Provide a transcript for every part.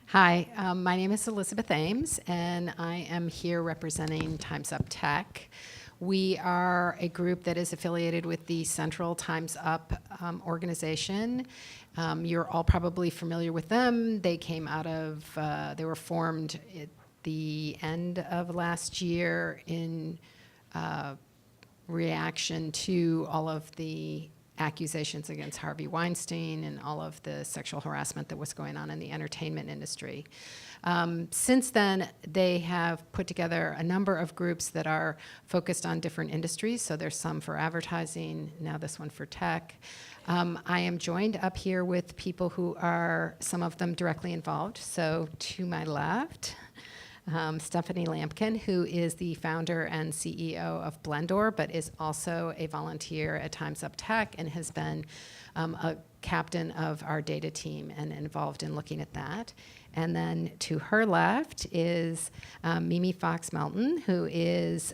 Hi, my name is Elizabeth Ames, and I am here representing Time's Up Tech. We are a group that is affiliated with the Central Time's Up organization. You're all probably familiar with them. They came out of, they were formed at the end of last year in reaction to all of the accusations against Harvey Weinstein and all of the sexual harassment that was going on in the entertainment industry. Since then, they have put together a number of groups that are focused on different industries. So there's some for advertising, now this one for tech. I am joined up here with people who are, some of them directly involved. So to my left, Stephanie Lampkin, who is the founder and CEO of Blendor, but is also a volunteer at Time's Up Tech and has been a captain of our data team and involved in looking at that. And then to her left is Mimi Fox Melton, who is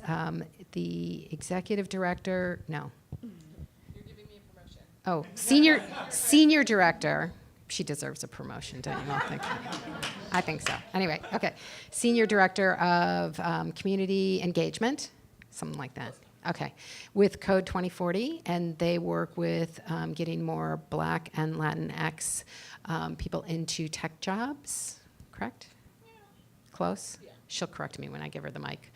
the executive director, no. You're giving me a promotion. Oh, senior director. She deserves a promotion, don't you all think? I think so. Anyway, okay. Senior Director of Community Engagement, something like that. Okay. With Code 2040, and they work with getting more Black and Latinx people into tech jobs, correct? Yeah. Close? Yeah. She'll correct me when I give her the mic.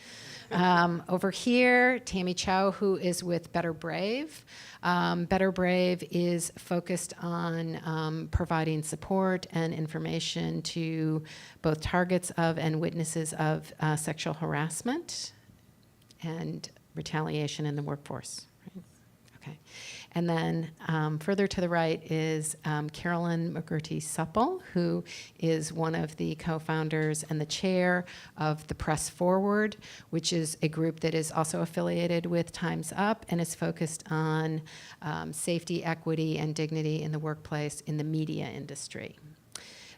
Over here, Tammy Cho, who is with Better Brave. Better Brave is focused on providing support and information to both targets of and witnesses of sexual harassment and retaliation in the workforce. Right? Okay. And then further to the right is Carolyn McGourty Supple, who is one of the co-founders and the chair of the Press Forward, which is a group that is also affiliated with Time's Up and is focused on safety, equity, and dignity in the workplace in the media industry.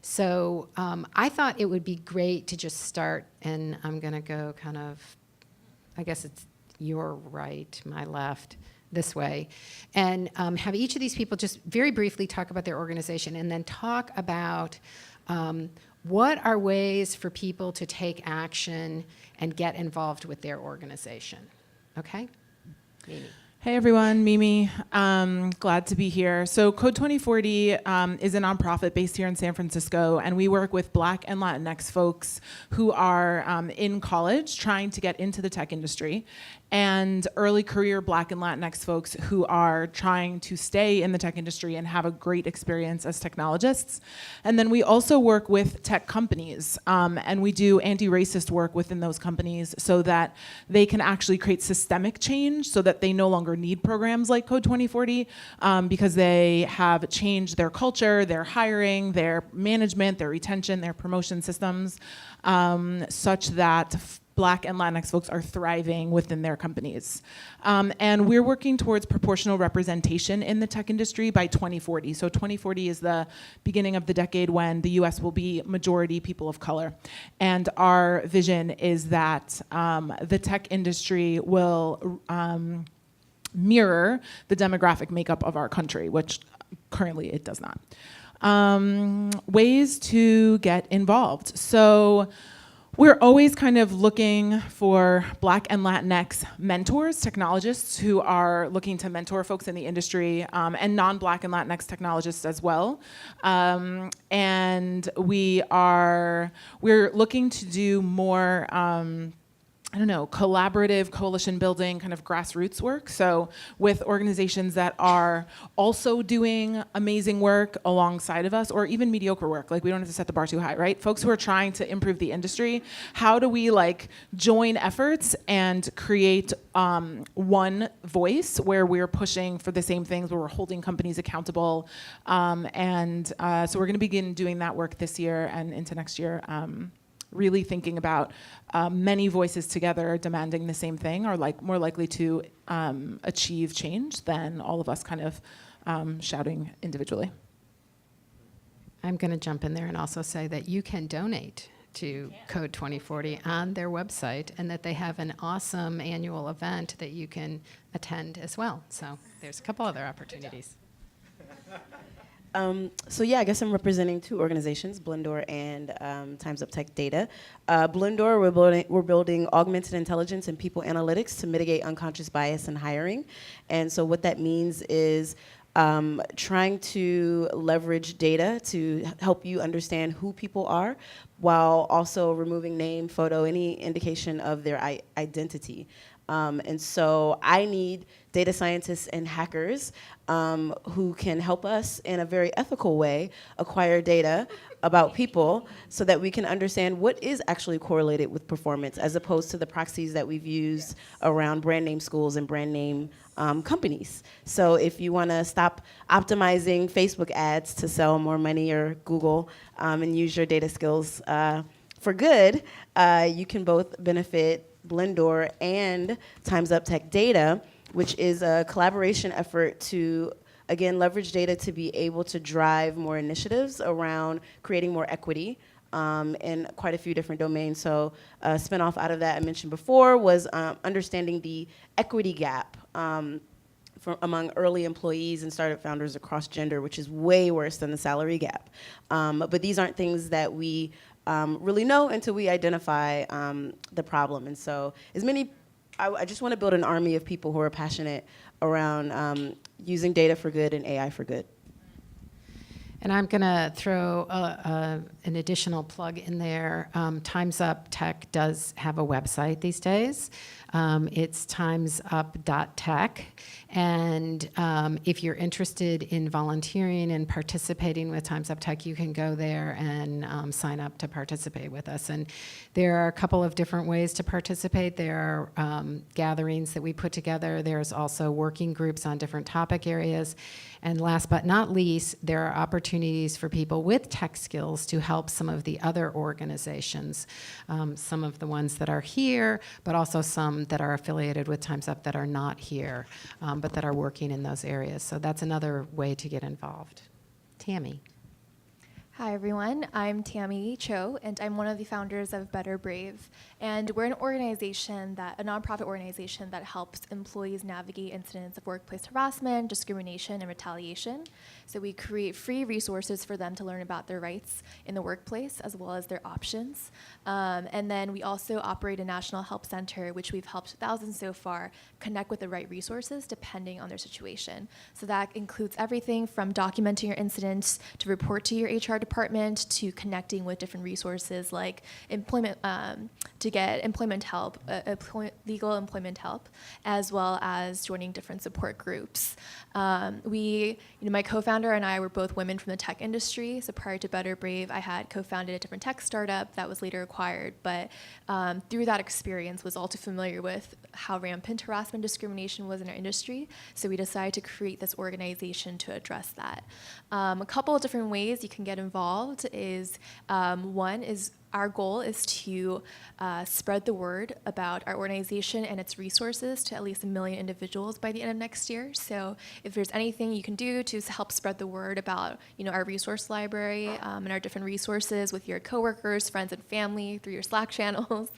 So I thought it would be great to just start, and I'm going to go kind of, I guess it's your right, my left, this way, and have each of these people just very briefly talk about their organization and then talk about what are ways for people to take action and get involved with their organization. Okay? Mimi. Hey everyone, Mimi. Glad to be here. So Code 2040 is a nonprofit based here in San Francisco, and we work with Black and Latinx folks who are in college trying to get into the tech industry, and early career Black and Latinx folks who are trying to stay in the tech industry and have a great experience as technologists. And then we also work with tech companies, and we do anti-racist work within those companies so that they can actually create systemic change so that they no longer need programs like Code 2040 because they have changed their culture, their hiring, their management, their retention, their promotion systems, such that Black and Latinx folks are thriving within their companies. And we're working towards proportional representation in the tech industry by 2040. So 2040 is the beginning of the decade when the US will be majority people of color. And our vision is that the tech industry will mirror the demographic makeup of our country, which currently it does not. Ways to get involved. So we're always kind of looking for Black and Latinx mentors, technologists who are looking to mentor folks in the industry, and non-Black and Latinx technologists as well. And we're looking to do more collaborative coalition building, kind of grassroots work. So with organizations that are also doing amazing work alongside of us, or even mediocre work, like we don't have to set the bar too high, right? Folks who are trying to improve the industry, how do we join efforts and create one voice where we're pushing for the same things, where we're holding companies accountable. So we're gonna begin doing that work this year and into next year. Really thinking about many voices together demanding the same thing are more likely to achieve change than all of us kind of shouting individually. I'm going to jump in there and also say that you can donate to Code 2040 on their website, and that they have an awesome annual event that you can attend as well. So there's a couple other opportunities. So yeah, I guess I'm representing two organizations, Blendor and Times Up Tech Data. Blendor, we're building augmented intelligence and people analytics to mitigate unconscious bias in hiring. And so what that means is trying to leverage data to help you understand who people are while also removing name, photo, any indication of their identity. And so I need data scientists and hackers who can help us in a very ethical way acquire data about people so that we can understand what is actually correlated with performance as opposed to the proxies that we've used around brand name schools and brand name companies. So if you want to stop optimizing Facebook ads to sell more money or Google and use your data skills for good, you can both benefit Blendor and Times Up Tech Data, which is a collaboration effort to, again, leverage data to be able to drive more initiatives around creating more equity in quite a few different domains. So a spinoff out of that I mentioned before was understanding the equity gap among early employees and startup founders across gender, which is way worse than the salary gap. But these aren't things that we really know until we identify the problem. And so I just want to build an army of people who are passionate around using data for good and AI for good. And I'm going to throw an additional plug in there. Times Up Tech does have a website these days. It's timesup.tech. And if you're interested in volunteering and participating with Times Up Tech, you can go there and sign up to participate with us. And there are a couple of different ways to participate. There are gatherings that we put together. There's also working groups on different topic areas. And last but not least, there are opportunities for people with tech skills to help some of the other organizations, some of the ones that are here, but also some that are affiliated with Times Up that are not here, but that are working in those areas. So that's another way to get involved. Tammy. Hi, everyone. I'm Tammy Cho, and I'm one of the founders of Better Brave. And we're an organization a nonprofit organization that helps employees navigate incidents of workplace harassment, discrimination, and retaliation. So we create free resources for them to learn about their rights in the workplace, as well as their options. And then we also operate a national help center, which we've helped thousands so far connect with the right resources depending on their situation. So that includes everything from documenting your incidents to report to your HR department to connecting with different resources like employment to get employment help, legal employment help, as well as joining different support groups. My co-founder and I were both women from the tech industry. So prior to Better Brave, I had co-founded a different tech startup that was later acquired. But through that experience, was all too familiar with how rampant harassment and discrimination was in our industry. So we decided to create this organization to address that. A couple of different ways you can get involved is one is our goal is to spread the word about our organization and its resources to at least 1 million individuals by the end of next year. So if there's anything you can do to help spread the word about our resource library and our different resources with your coworkers, friends, and family through your Slack channels,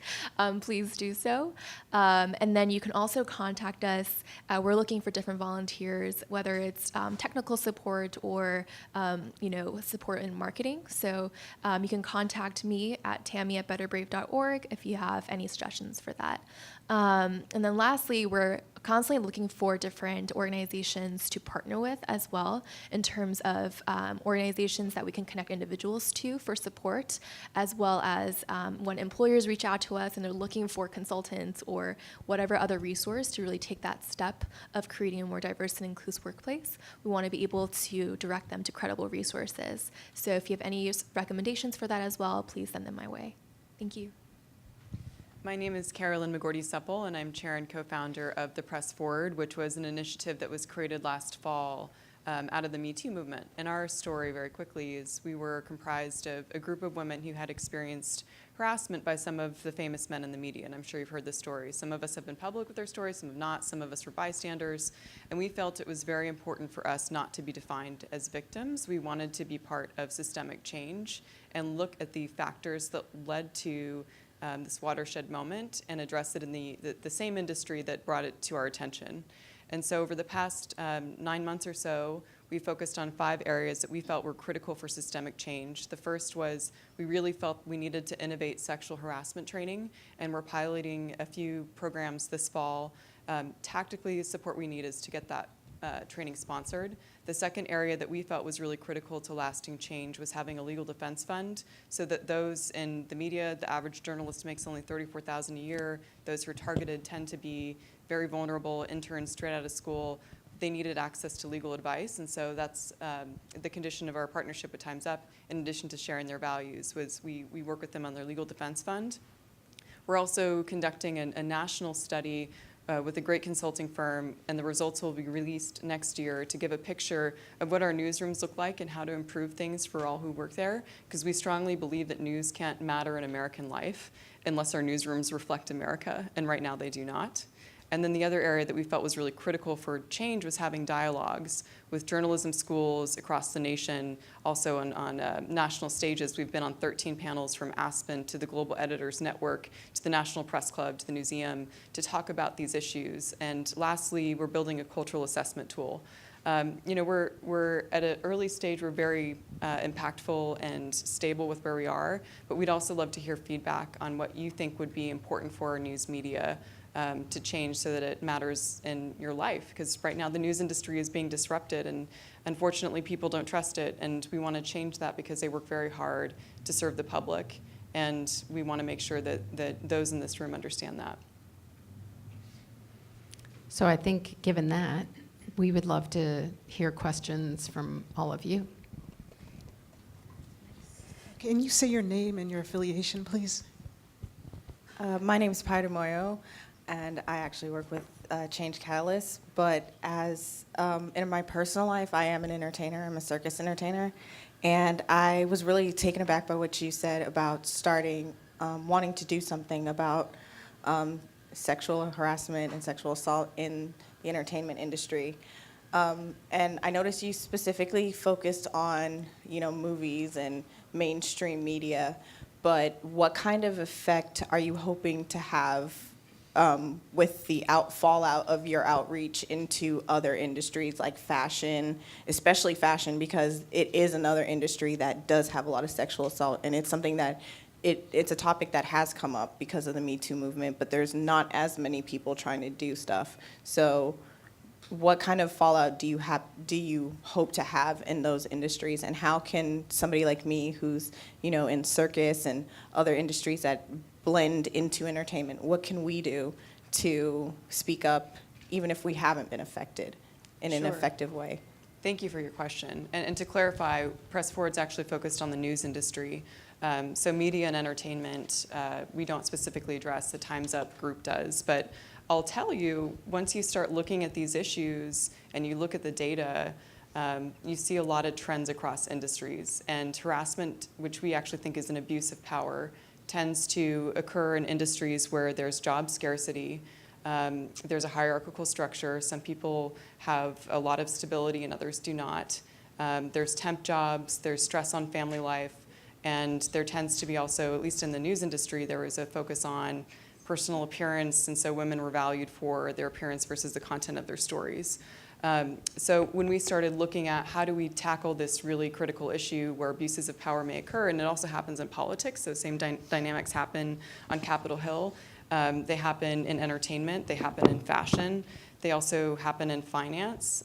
please do so. And then you can also contact us. We're looking for different volunteers, whether it's technical support or support in marketing. So you can contact me at tammy@betterbrave.org if you have any suggestions for that. And then lastly, we're constantly looking for different organizations to partner with as well in terms of organizations that we can connect individuals to for support, as well as when employers reach out to us and they're looking for consultants or whatever other resource to really take that step of creating a more diverse and inclusive workplace, we want to be able to direct them to credible resources. So if you have any recommendations for that as well, please send them my way. Thank you. My name is Carolyn McGourty Supple, and I'm chair and co-founder of the Press Forward, which was an initiative that was created last fall out of the Me Too movement. And our story, very quickly, is we were comprised of a group of women who had experienced harassment by some of the famous men in the media, and I'm sure you've heard this story. Some of us have been public with their stories, some have not. Some of us were bystanders, and we felt it was very important for us not to be defined as victims. We wanted to be part of systemic change and look at the factors that led to this watershed moment and address it in the same industry that brought it to our attention. And so over the past 9 months or so, we focused on 5 areas that we felt were critical for systemic change. The first was we really felt we needed to innovate sexual harassment training, and we're piloting a few programs this fall. Tactically, the support we need is to get that training sponsored. The second area that we felt was really critical to lasting change was having a legal defense fund, so that those in the media, the average journalist makes only $34,000 a year. Those who are targeted tend to be very vulnerable, interns straight out of school. They needed access to legal advice, and so that's the condition of our partnership with Time's Up, in addition to sharing their values, was we work with them on their legal defense fund. We're also conducting a national study with a great consulting firm, and the results will be released next year to give a picture of what our newsrooms look like and how to improve things for all who work there, because we strongly believe that news can't matter in American life unless our newsrooms reflect America, and right now they do not. And then the other area that we felt was really critical for change was having dialogues with journalism schools across the nation, also on national stages. We've been on 13 panels from Aspen to the Global Editors Network to the National Press Club to the Newseum to talk about these issues. And lastly, we're building a cultural assessment tool. We're at an early stage. We're very impactful and stable with where we are, but we'd also love to hear feedback on what you think would be important for our news media to change so that it matters in your life. Because right now the news industry is being disrupted, and unfortunately people don't trust it, and we want to change that because they work very hard to serve the public, and we want to make sure that those in this room understand that. So I think, given that, we would love to hear questions from all of you. Can you say your name and your affiliation, please? My name is Paida Moyo, and I actually work with Change Catalyst. But as in my personal life, I am an entertainer. I'm a circus entertainer. And I was really taken aback by what you said about starting, wanting to do something about sexual harassment and sexual assault in the entertainment industry. And I noticed you specifically focused on, movies and mainstream media. But what kind of effect are you hoping to have with the fallout of your outreach into other industries like fashion, especially fashion, because it is another industry that does have a lot of sexual assault, and it's something that it's a topic that has come up because of the Me Too movement, but there's not as many people trying to do stuff. So what kind of fallout do you hope to have in those industries, and how can somebody like me who's in circus and other industries that blend into entertainment, what can we do to speak up even if we haven't been affected in an effective way? Thank you for your question. And to clarify, Press Forward's actually focused on the news industry. So media and entertainment, we don't specifically address. The Time's Up group does. But I'll tell you, once you start looking at these issues and you look at the data, you see a lot of trends across industries. And harassment, which we actually think is an abuse of power, tends to occur in industries where there's job scarcity. There's a hierarchical structure. Some people have a lot of stability and others do not. There's temp jobs, there's stress on family life, and there tends to be also, at least in the news industry, there was a focus on personal appearance, and so women were valued for their appearance versus the content of their stories. So when we started looking at how do we tackle this really critical issue where abuses of power may occur, and it also happens in politics, those same dynamics happen on Capitol Hill. They happen in entertainment, they happen in fashion, they also happen in finance.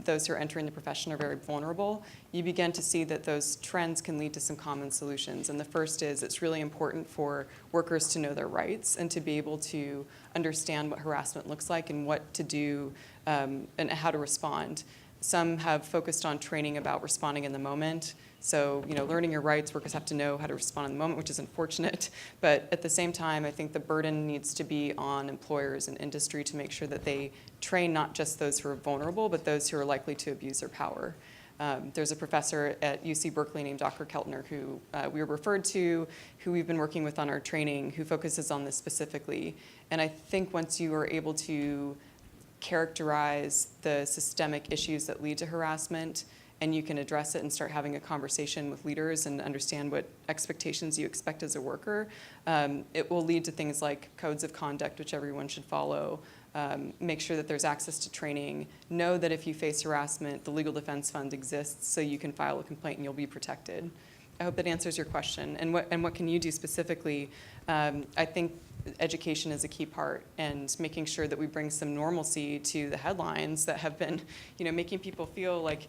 Those who are entering the profession are very vulnerable. You begin to see that those trends can lead to some common solutions. And the first is it's really important for workers to know their rights and to be able to understand what harassment looks like and what to do and how to respond. Some have focused on training about responding in the moment. So, learning your rights, workers have to know how to respond in the moment, which is unfortunate. But at the same time, I think the burden needs to be on employers and industry to make sure that they train not just those who are vulnerable, but those who are likely to abuse their power. There's a professor at UC Berkeley named Dr. Keltner who we were referred to, who we've been working with on our training, who focuses on this specifically. And I think once you are able to characterize the systemic issues that lead to harassment, and you can address it and start having a conversation with leaders and understand what expectations you expect as a worker, it will lead to things like codes of conduct, which everyone should follow, make sure that there's access to training, know that if you face harassment, the Legal Defense Fund exists so you can file a complaint and you'll be protected. I hope that answers your question. And what can you do specifically? I think education is a key part, and making sure that we bring some normalcy to the headlines that have been, making people feel like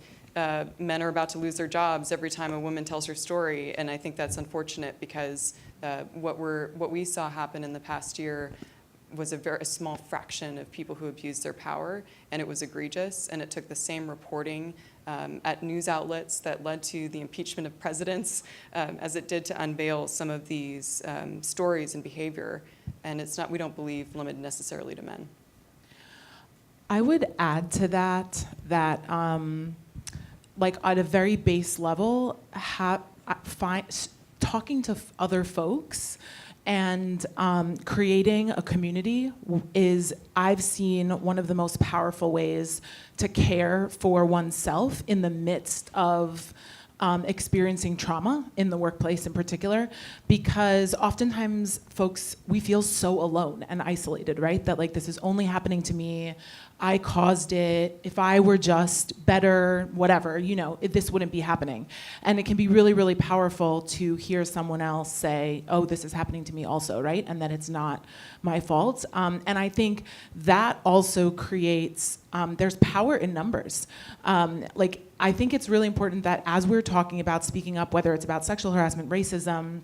men are about to lose their jobs every time a woman tells her story. And I think that's unfortunate, because what we saw happen in the past year was a very small fraction of people who abused their power, and it was egregious, and it took the same reporting at news outlets that led to the impeachment of presidents as it did to unveil some of these stories and behavior. And we don't believe limited necessarily to men. I would add to that like at a very base level, talking to other folks and creating a community is, I've seen, one of the most powerful ways to care for oneself in the midst of experiencing trauma in the workplace in particular, because oftentimes folks, we feel so alone and isolated, right? That like, this is only happening to me, I caused it, if I were just better, whatever, this wouldn't be happening. And it can be really, really powerful to hear someone else say, oh, this is happening to me also, right? And that it's not my fault. And I think that also creates, there's power in numbers. I think it's really important that as we're talking about speaking up, whether it's about sexual harassment, racism,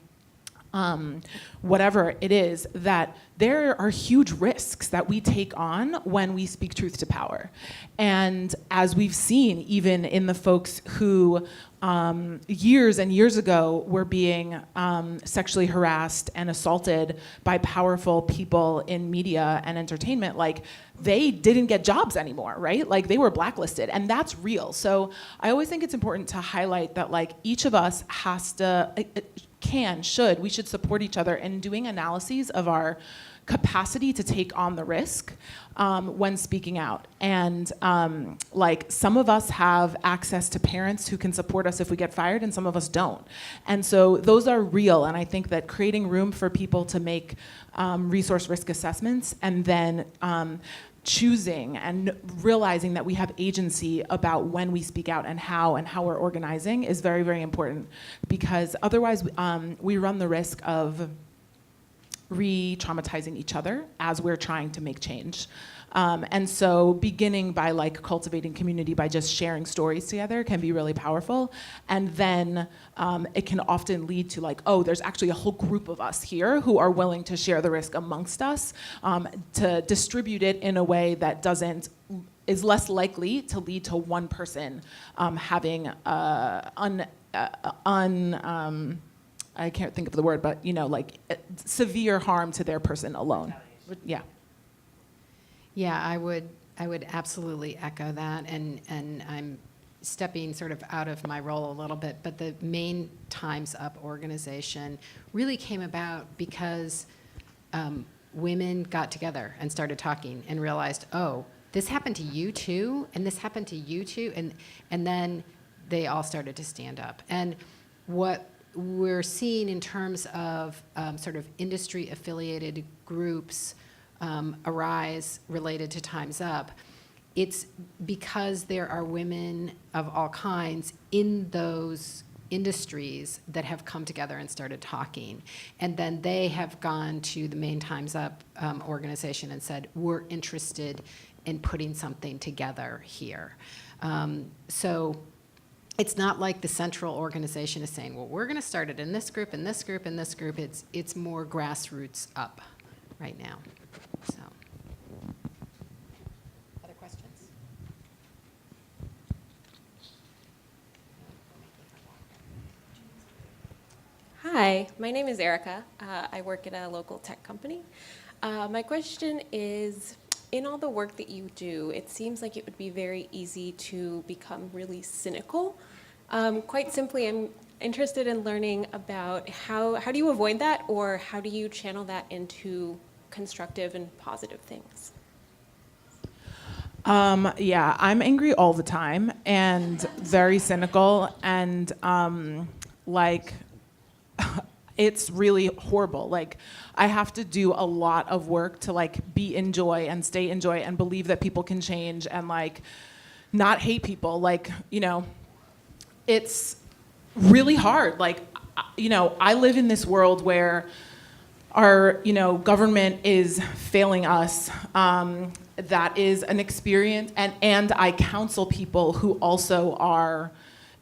whatever it is, that there are huge risks that we take on when we speak truth to power. And as we've seen, even in the folks who years and years ago were being sexually harassed and assaulted by powerful people in media and entertainment, they didn't get jobs anymore, right? They were blacklisted, and that's real. So I always think it's important to highlight that each of us has to, we should support each other in doing analyses of our capacity to take on the risk when speaking out. And some of us have access to parents who can support us if we get fired, and some of us don't. And so those are real, and I think that creating room for people to make resource risk assessments, and then choosing and realizing that we have agency about when we speak out and how we're organizing is very, very important, because otherwise we run the risk of re-traumatizing each other as we're trying to make change. And so beginning by cultivating community by just sharing stories together can be really powerful. And then it can often lead to oh, there's actually a whole group of us here who are willing to share the risk amongst us, to distribute it in a way that is less likely to lead to one person having I can't think of the word, but severe harm to their person alone. Yeah. Yeah, I would absolutely echo that, and I'm stepping sort of out of my role a little bit, but the main Time's Up organization really came about because women got together and started talking and realized, oh, this happened to you too, and this happened to you too, and then they all started to stand up. And what we're seeing in terms of sort of industry-affiliated groups arise related to Time's Up, it's because there are women of all kinds in those industries that have come together and started talking. And then they have gone to the main Time's Up organization and said, we're interested in putting something together here. So it's not like the central organization is saying, well, we're going to start it in this group, in this group, in this group. It's more grassroots up right now. So, other questions? Hi, my name is Erica. I work at a local tech company. My question is, in all the work that you do, it seems like it would be very easy to become really cynical. Quite simply, I'm interested in learning about how do you avoid that, or how do you channel that into constructive and positive things? Yeah, I'm angry all the time and very cynical, and it's really horrible. Like, I have to do a lot of work to like be in joy and stay in joy and believe that people can change and like not hate people. Like, you know, it's really hard. Like, you know, I live in this world where our, you know, government is failing us. That is an experience, and I counsel people who also are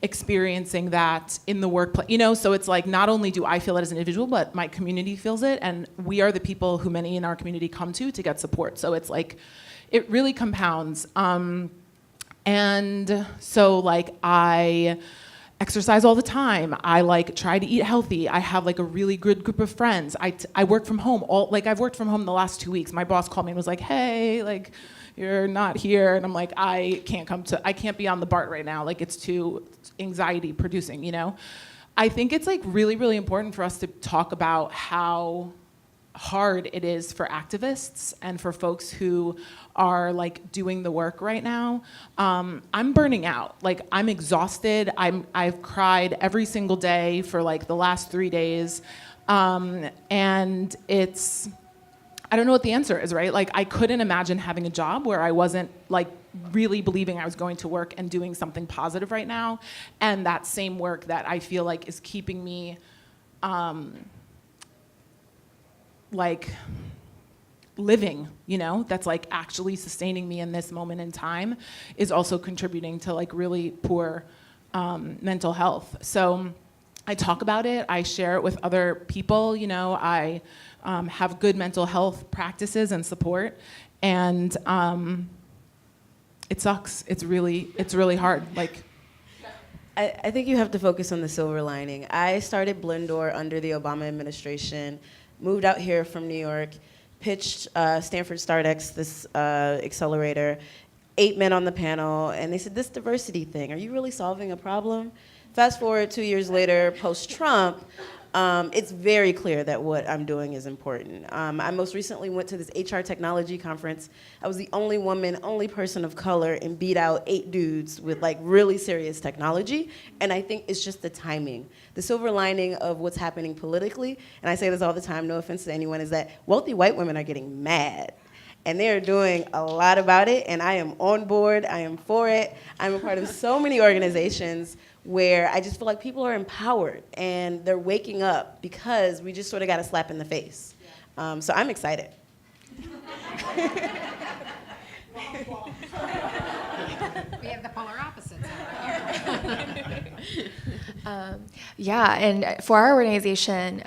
experiencing that in the workplace. You know, so it's like not only do I feel it as an individual, but my community feels it, and we are the people who many in our community come to get support. So it's like, it really compounds. And so like I exercise all the time. I like try to eat healthy. I have like a really good group of friends. I work from home. I've worked from home the last 2 weeks. My boss called me and was like, hey, like you're not here. And I'm like, I can't be on the BART right now. Like it's too anxiety producing, you know? I think it's like really, really important for us to talk about how hard it is for activists and for folks who are like doing the work right now. I'm burning out. Like I'm exhausted. I've cried every single day for like the last 3 days. And I don't know what the answer is, right? Like I couldn't imagine having a job where I wasn't like really believing I was going to work and doing something positive right now. And that same work that I feel like is keeping me like living, you know, that's like actually sustaining me in this moment in time is also contributing to like really poor mental health. So I talk about it, I share it with other people, you know, I have good mental health practices and support, and it sucks. It's really hard. Like, I think you have to focus on the silver lining. I started Blendor under the Obama administration, moved out here from New York, pitched Stanford StartX, this accelerator, 8 men on the panel, and they said, this diversity thing, are you really solving a problem? Fast forward 2 years later, post-Trump, it's very clear that what I'm doing is important. I most recently went to this HR technology conference. I was the only woman, only person of color, and beat out 8 dudes with like really serious technology. And I think it's just the timing. The silver lining of what's happening politically, and I say this all the time, no offense to anyone, is that wealthy white women are getting mad. And they're doing a lot about it, and I am on board, I am for it. I'm a part of so many organizations where I just feel like people are empowered and they're waking up because we just sort of got a slap in the face. So I'm excited. We have the polar opposites over here. Yeah, and for our organization,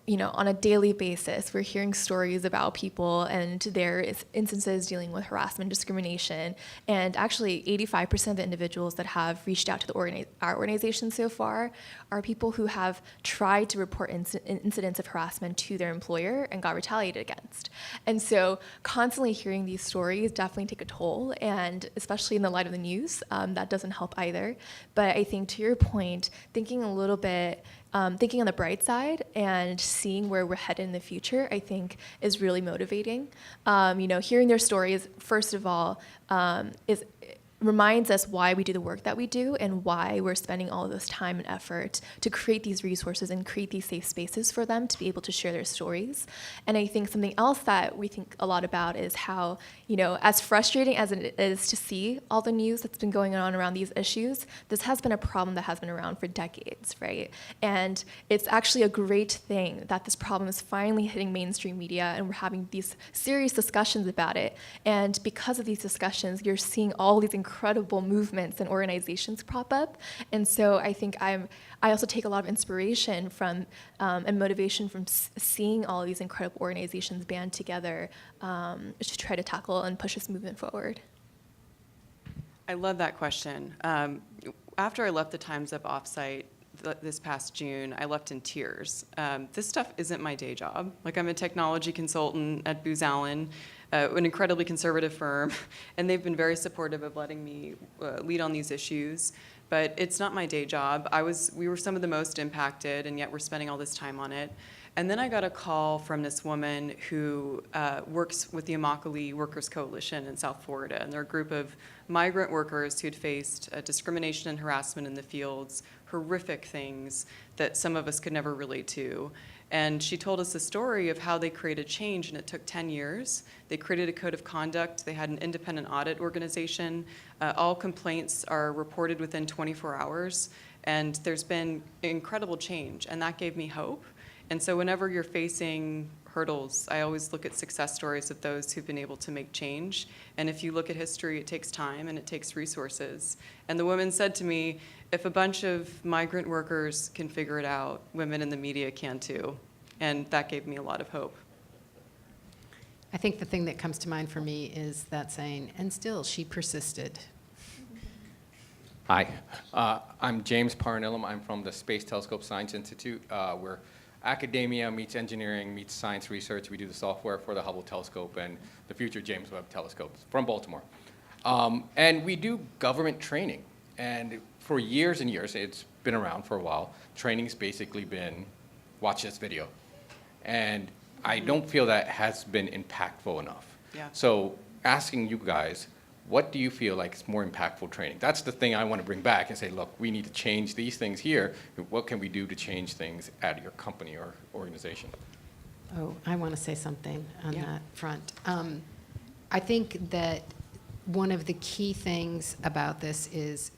you know, on a daily basis, we're hearing stories about people and their instances dealing with harassment, discrimination, and actually 85% of the individuals that have reached out to our organization so far are people who have tried to report incidents of harassment to their employer and got retaliated against. And so constantly hearing these stories definitely take a toll, and especially in the light of the news, that doesn't help either. But I think to your point, thinking a little bit, thinking on the bright side and seeing where we're headed in the future, I think is really motivating. You know, hearing their stories, first of all, reminds us why we do the work that we do and why we're spending all of this time and effort to create these resources and create these safe spaces for them to be able to share their stories. And I think something else that we think a lot about is how, you know, as frustrating as it is to see all the news that's been going on around these issues, this has been a problem that has been around for decades, right? And it's actually a great thing that this problem is finally hitting mainstream media and we're having these serious discussions about it. And because of these discussions, you're seeing all these incredible movements and organizations prop up. And so I think I also take a lot of inspiration from and motivation from seeing all these incredible organizations band together to try to tackle and push this movement forward. I love that question. After I left the Times Up offsite this past June, I left in tears. This stuff isn't my day job. Like, I'm a technology consultant at Booz Allen, an incredibly conservative firm, and they've been very supportive of letting me lead on these issues. But it's not my day job. We were some of the most impacted, and yet we're spending all this time on it. And then I got a call from this woman who works with the Immokalee Workers Coalition in South Florida, and they're a group of migrant workers who'd faced discrimination and harassment in the fields, horrific things, that some of us could never relate to. And she told us the story of how they created change, and it took 10 years. They created a code of conduct. They had an independent audit organization. All complaints are reported within 24 hours. And there's been incredible change, and that gave me hope. And so whenever you're facing hurdles, I always look at success stories of those who've been able to make change. And if you look at history, it takes time and it takes resources. And the woman said to me, if a bunch of migrant workers can figure it out, women in the media can too. And that gave me a lot of hope. I think the thing that comes to mind for me is that saying, and still she persisted. Hi, I'm James Parnellum. I'm from the Space Telescope Science Institute, where academia meets engineering, meets science research. We do the software for the Hubble telescope and the future James Webb telescope from Baltimore. And we do government training. And for years and years, it's been around for a while, training's basically been, watch this video. And I don't feel that has been impactful enough. Yeah. So asking you guys, what do you feel like is more impactful training? That's the thing I want to bring back and say, look, we need to change these things here. What can we do to change things at your company or organization? Oh, I want to say something on Yeah. that front. I think that one of the key things about this is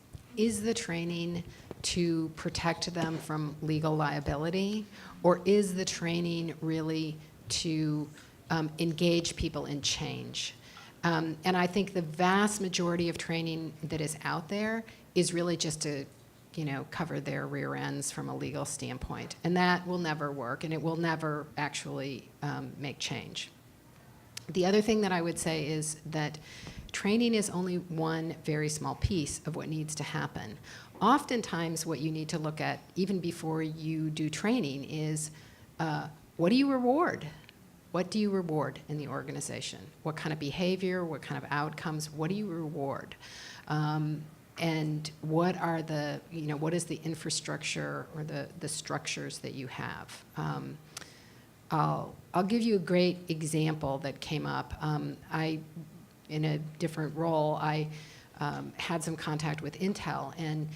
the training to protect them from legal liability, or is the training really to engage people in change? And I think the vast majority of training that is out there is really just to, cover their rear ends from a legal standpoint. And that will never work, and it will never actually make change. The other thing that I would say is that training is only one very small piece of what needs to happen. Oftentimes, what you need to look at, even before you do training, is what do you reward? What do you reward in the organization? What kind of behavior, what kind of outcomes, what do you reward? And what are the, what is the infrastructure or the structures that you have? I'll give you a great example that came up. In a different role, I had some contact with Intel, and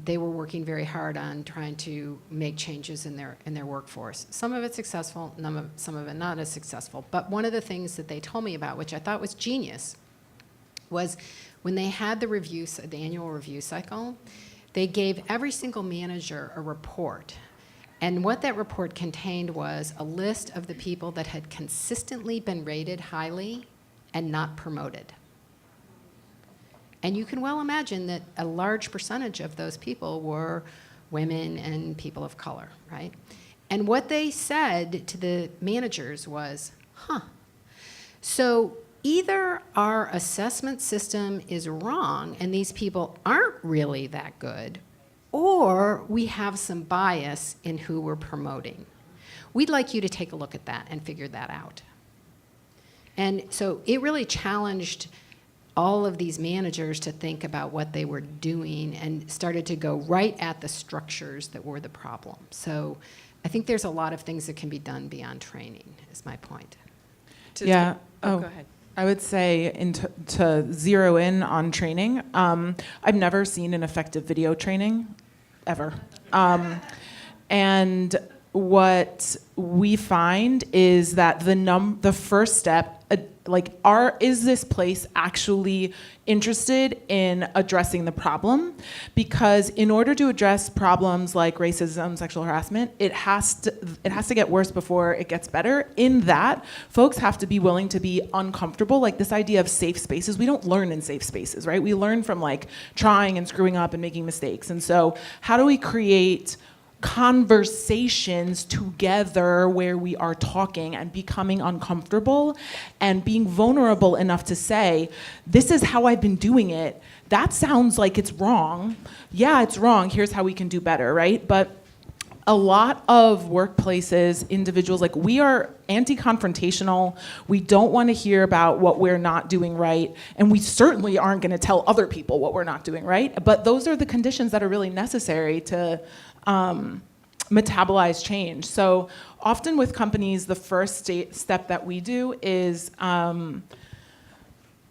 they were working very hard on trying to make changes in their workforce. Some of it successful, some of it not as successful. But one of the things that they told me about, which I thought was genius, was when they had the annual review cycle, they gave every single manager a report. And what that report contained was a list of the people that had consistently been rated highly and not promoted. And you can well imagine that a large percentage of those people were women and people of color, right? And what they said to the managers was, so either our assessment system is wrong and these people aren't really that good, or we have some bias in who we're promoting. We'd like you to take a look at that and figure that out. And so it really challenged all of these managers to think about what they were doing and started to go right at the structures that were the problem. So I think there's a lot of things that can be done beyond training, is my point. Yeah. Go ahead. I would say to zero in on training, I've never seen an effective video training, ever. And what we find is that the first step, is this place actually interested in addressing the problem? Because in order to address problems like racism, sexual harassment, it has to get worse before it gets better. In that, folks have to be willing to be uncomfortable. Like this idea of safe spaces, we don't learn in safe spaces, right? We learn from trying and screwing up and making mistakes. And so how do we create conversations together where we are talking and becoming uncomfortable and being vulnerable enough to say, this is how I've been doing it. That sounds like it's wrong. Yeah, it's wrong. Here's how we can do better, right? But a lot of workplaces, individuals, we are anti-confrontational. We don't want to hear about what we're not doing right. And we certainly aren't going to tell other people what we're not doing right. But those are the conditions that are really necessary to metabolize change. So often with companies, the first step that we do is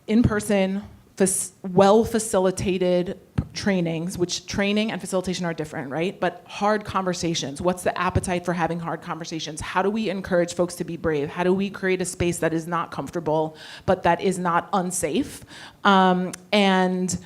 in-person, well-facilitated trainings, which training and facilitation are different, right? But hard conversations. What's the appetite for having hard conversations? How do we encourage folks to be brave? How do we create a space that is not comfortable, but that is not unsafe? And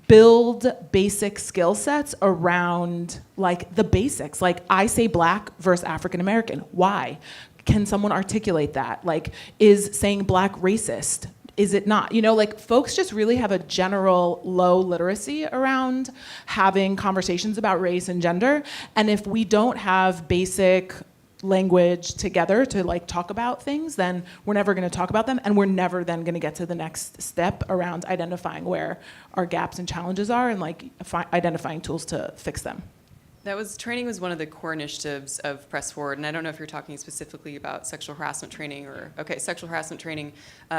build basic skill sets around like the basics. Like I say Black versus African American. Why? Can someone articulate that? Like, is saying Black racist? Is it not? You know, like folks just really have a general low literacy around having conversations about race and gender. And if we don't have basic language together to like talk about things, then we're never going to talk about them, and we're never then going to get to the next step around identifying where our gaps and challenges are and like identifying tools to fix them. Training was one of the core initiatives of Press Forward, and I don't know if you're talking specifically about sexual harassment training sexual harassment training.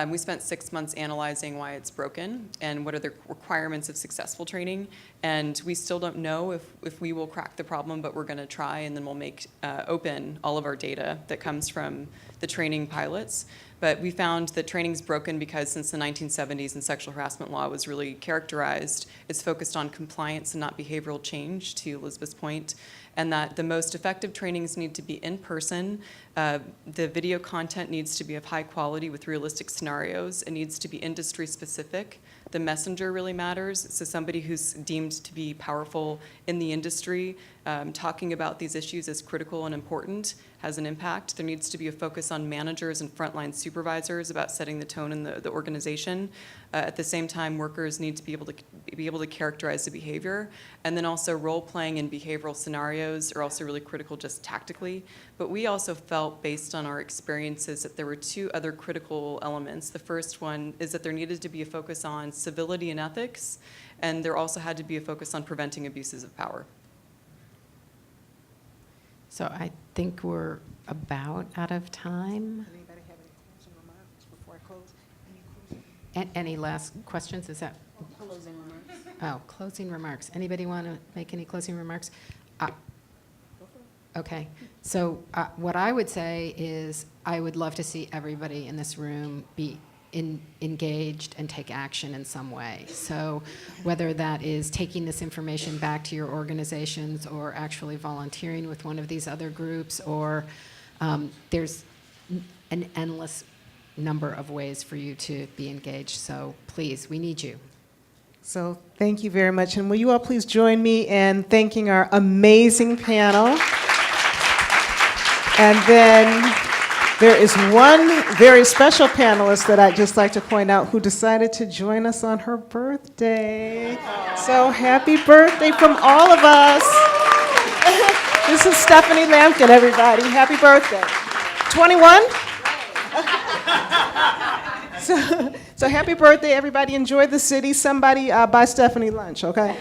We spent 6 months analyzing why it's broken and what are the requirements of successful training, and we still don't know if we will crack the problem, but we're gonna try, and then we'll make open all of our data that comes from the training pilots. But we found that training's broken because since the 1970s and sexual harassment law was really characterized, it's focused on compliance and not behavioral change, to Elizabeth's point, and that the most effective trainings need to be in person. The video content needs to be of high quality with realistic scenarios. It needs to be industry specific. The messenger really matters. So somebody who's deemed to be powerful in the industry, talking about these issues as critical and important has an impact. There needs to be a focus on managers and frontline supervisors about setting the tone in the organization. At the same time, workers need to be able to characterize the behavior. And then also role-playing and behavioral scenarios are also really critical just tactically. But we also felt, based on our experiences, that there were two other critical elements. The first one is that there needed to be a focus on civility and ethics, and there also had to be a focus on preventing abuses of power. So I think we're about out of time. Anybody have any closing remarks before I close? Any last questions? Is that? Closing remarks. Oh, closing remarks. Anybody want to make any closing remarks? Okay. So what I would say is I would love to see everybody in this room be engaged and take action in some way. So whether that is taking this information back to your organizations or actually volunteering with one of these other groups, or there's an endless number of ways for you to be engaged. So please, we need you. So thank you very much. And will you all please join me in thanking our amazing panel. And then there is one very special panelist that I'd just like to point out who decided to join us on her birthday. So happy birthday from all of us. This is Stephanie Lampkin, everybody. Happy birthday. 21? So happy birthday, everybody. Enjoy the city. Somebody buy Stephanie lunch, okay?